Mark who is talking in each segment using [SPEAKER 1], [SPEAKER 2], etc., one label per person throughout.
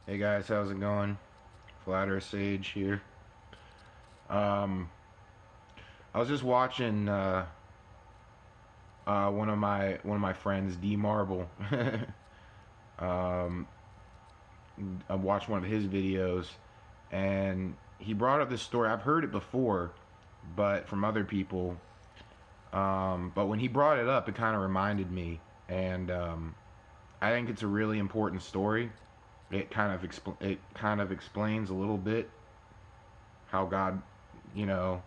[SPEAKER 1] Hey guys, how's it going? Flat Earth Sage here. Um, I was just watching one of my friends, D Marble. um, I watched one of his videos, and he brought up this story. I've heard it before, but from other people. But when he brought it up, it kind of reminded me, and I think it's a really important story. It kind of explains a little bit how God, you know,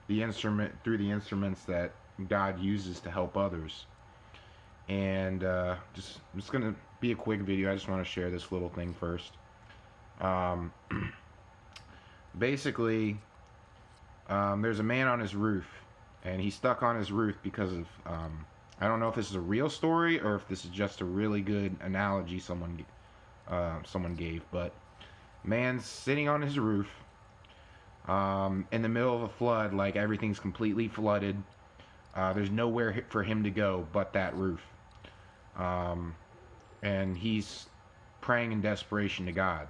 [SPEAKER 1] the instruments that God uses to help others. And just gonna be a quick video. I just want to share this little thing first. Um, basically, there's a man on his roof, and he's stuck on his roof because of I don't know if this is a real story or if this is just a really good analogy someone gave, but man's sitting on his roof in the middle of a flood, like everything's completely flooded. There's nowhere for him to go but that roof. Um, and he's praying in desperation to God.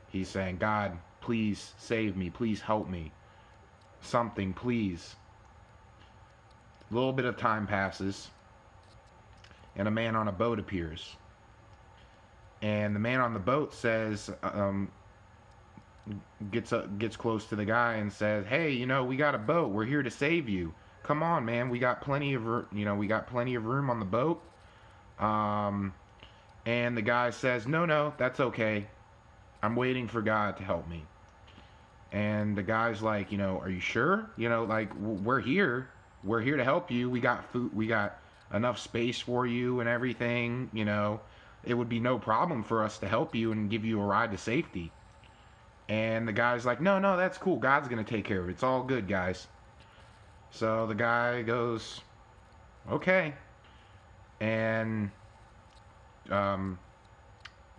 [SPEAKER 1] He's saying, God, please save me. Please help me. Something, please. A little bit of time passes, and a man on a boat appears. And the man on the boat says, gets close to the guy and says, "Hey, we got a boat. We're here to save you. Come on, man. We got plenty of room on the boat." Um, and the guy says, "No, no, that's okay. I'm waiting for God to help me." And the guy's like, "Are you sure? Like we're here. We're here to help you. We got food. We got enough space for you and everything. It would be no problem for us to help you and give you a ride to safety." And the guy's like, "No, no, that's cool. God's going to take care of it. It's all good, guys." So the guy goes, "Okay." And um,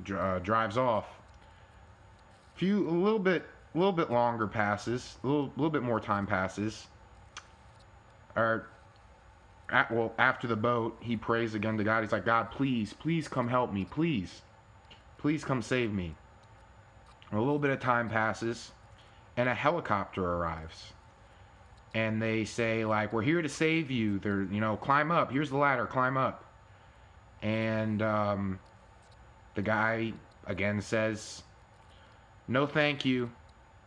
[SPEAKER 1] drives off. A little bit longer passes. A little bit more time passes. Or, after the boat, he prays again to God. He's like, "God, please, please come help me. Please, please come save me." A little bit of time passes, and a helicopter arrives. And they say, like, "We're here to save you. Climb up. Here's the ladder. Climb up." And the guy again says, "No, thank you.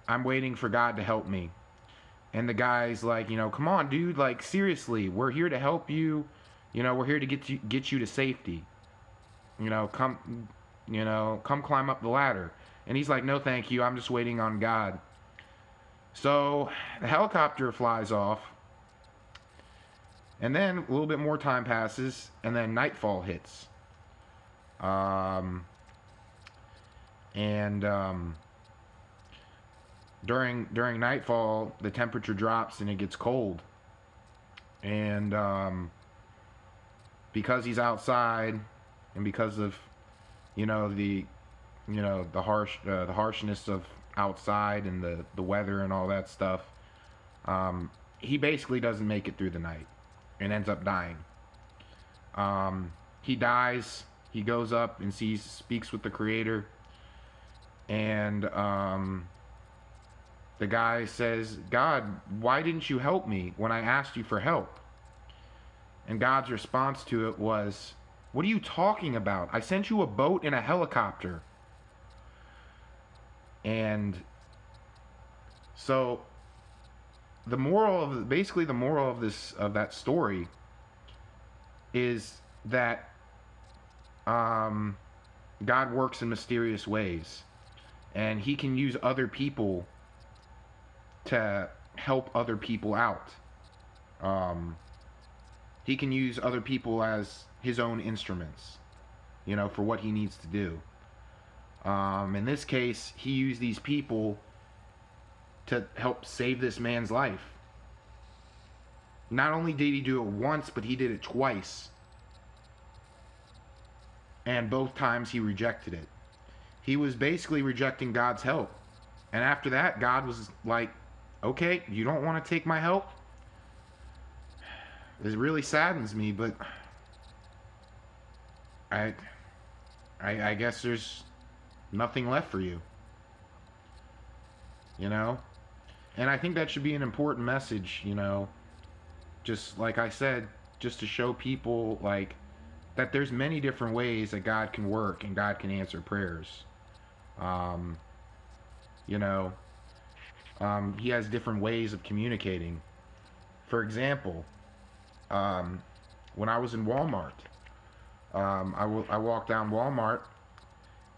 [SPEAKER 1] I'm waiting for God to help me." And the guy's like, "Come on, dude. Like, seriously, we're here to help you. We're here to get you to safety. Come, come climb up the ladder." And he's like, "No, thank you. I'm just waiting on God." So the helicopter flies off, and then a little bit more time passes, and then nightfall hits. Um, and during nightfall, the temperature drops and it gets cold. And because he's outside, and because of the the harshness of outside and the weather and all that stuff, he basically doesn't make it through the night and ends up dying. He dies. He goes up and speaks with the Creator, and the guy says, "God, why didn't you help me when I asked you for help?" And God's response to it was, "What are you talking about? I sent you a boat and a helicopter." And so the moral of that story is that God works in mysterious ways, and He can use other people to help other people out. He can use other people as His own instruments, for what He needs to do. In this case, He used these people to help save this man's life. Not only did He do it once, but He did it twice. And both times He rejected it. He was basically rejecting God's help. And after that, God was like, "Okay, you don't want to take my help?" It really saddens me, but I guess nothing left for you. You know? And I think that should be an important message, you know, just like I said, just to show people like that there's many different ways that God can work and God can answer prayers. Um, you know, he has different ways of communicating. For example, when I was in Walmart, I walked down Walmart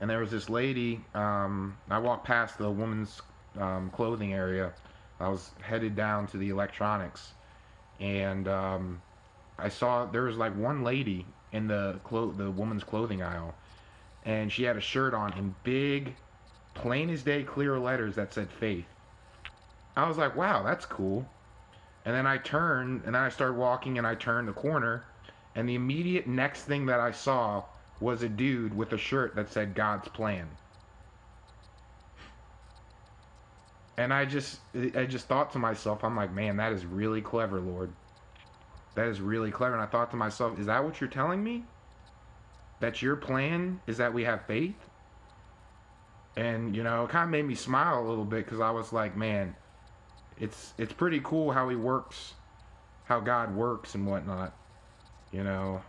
[SPEAKER 1] and there was this lady. I walked past the woman's clothing area. I was headed down to the electronics, and I saw there was like one lady in the woman's clothing aisle, and she had a shirt on in big, plain as day, clear letters that said faith. I was like, wow, that's cool. And then I turned, and then I started walking, and I turned the corner, and the immediate next thing that I saw was a dude with a shirt that said God's plan. And I just thought to myself, I'm like, man, that is really clever, Lord. That is really clever. And I thought to myself, is that what you're telling me? That your plan is that we have faith? And, you know, it kind of made me smile a little bit because I was like, man, it's pretty cool how he works, how God works and whatnot, you know.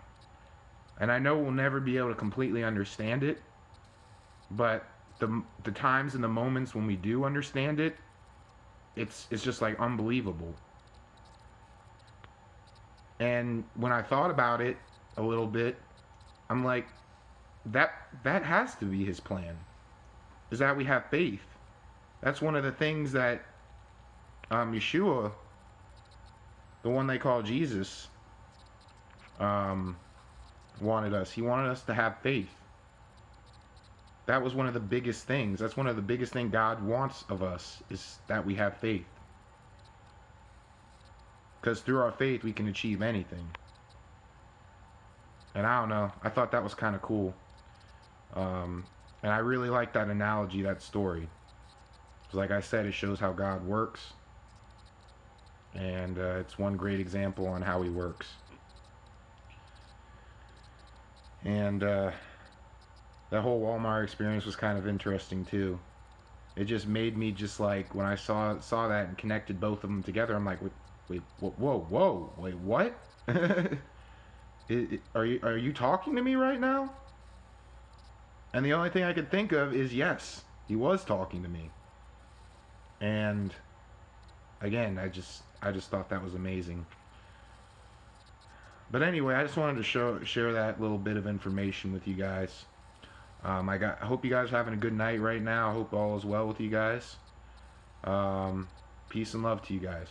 [SPEAKER 1] And I know we'll never be able to completely understand it, but the times and the moments when we do understand it, it's just like unbelievable. And when I thought about it a little bit, I'm like, that has to be his plan, is that we have faith. That's one of the things that Yeshua, the one they call Jesus, wanted us. He wanted us to have faith. That was one of the biggest things. That's one of the biggest things God wants of us, is that we have faith. Because through our faith, we can achieve anything. And I don't know. I thought that was kind of cool. And I really like that analogy, that story. Because like I said, it shows how God works. And it's one great example on how he works. And that whole Walmart experience was kind of interesting too. It just made me just like, when I saw that and connected both of them together, I'm like, wait, whoa, wait, what? Are you talking to me right now? And the only thing I could think of is, yes, he was talking to me. And again, I just thought that was amazing. But anyway, I just wanted to share that little bit of information with you guys. I hope you guys are having a good night right now. I hope all is well with you guys. Peace and love to you guys.